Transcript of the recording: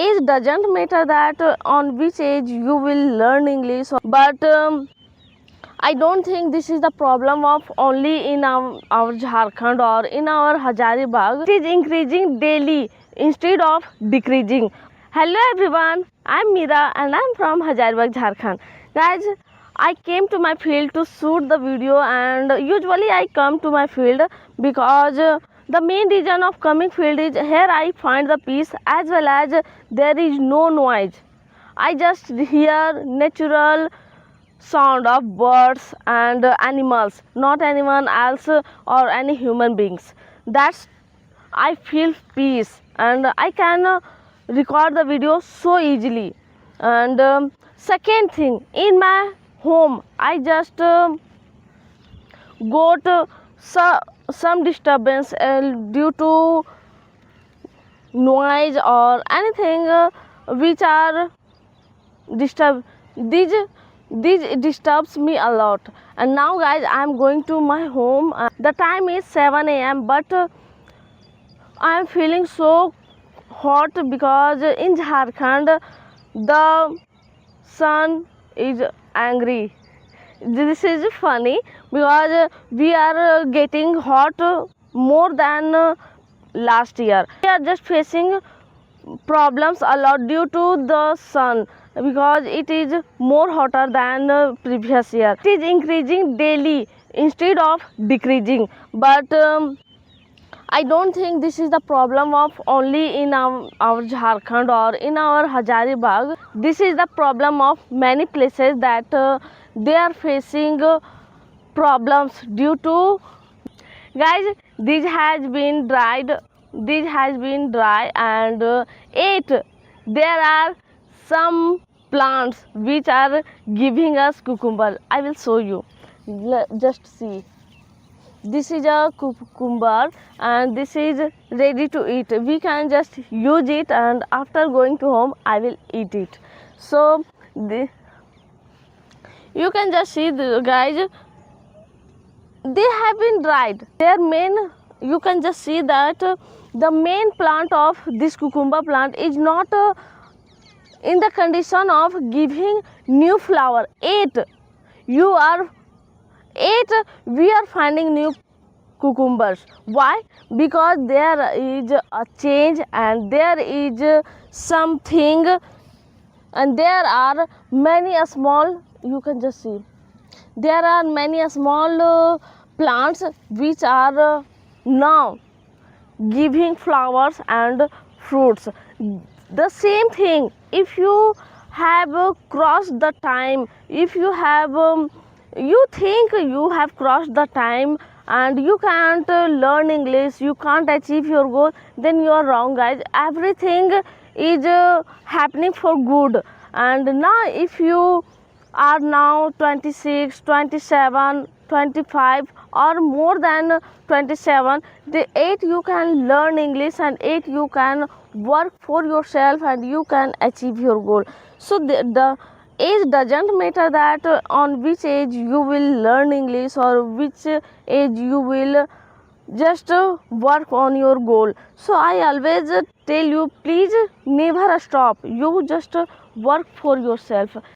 age doesn't matter that on which age you will learn English, but I don't think this is the problem of only in our Jharkhand or in our Hazaribagh. It is increasing daily instead of decreasing. Hello everyone, I'm Meera and I'm from Hazaribagh, Jharkhand. Guys, I came to my field to shoot the video, and usually I come to my field because the main reason of coming field is here I find the peace as well as there is no noise. I just hear natural sound of birds and animals, not anyone else or any human beings. That's I feel peace, and I can record the video so easily. And second thing, in my home I just got some disturbance due to noise or anything which are disturb these disturbs me a lot. And now guys, I am going to my home. The time is 7 a.m. but I am feeling so hot because in Jharkhand the sun is angry. This is funny because we are getting hot more than last year. We are just facing problems a lot due to the sun because it is more hotter than previous year. It is increasing daily instead of decreasing, but I don't think this is the problem of only in our Jharkhand or in our Hazaribagh. This is the problem of many places that they are facing problems due to, guys, this has been dried. This has been dry, and there are some plants which are giving us cucumber. I will show you. Just see. This is a cucumber and this is ready to eat. We can just use it, and after going to home I will eat it. So you can just see, guys, they have been dried. You can just see that the main plant of this cucumber plant is not in the condition of giving new flower. We are finding new cucumbers. Why? Because there is a change, and there is something, and there are many small, you can just see, there are many small plants which are now giving flowers and fruits. The same thing, if you have crossed the time, if you have you think you have crossed the time and you can't learn English, you can't achieve your goal, then you are wrong, guys. Everything is happening for good. And now if you are now 26, 27, 25 or more than 27, the 8 you can learn English, and 8 you can work for yourself and you can achieve your goal. So the age doesn't matter that on which age you will learn English or which age you will just work on your goal. So I always tell you, please never stop. You just work for yourself.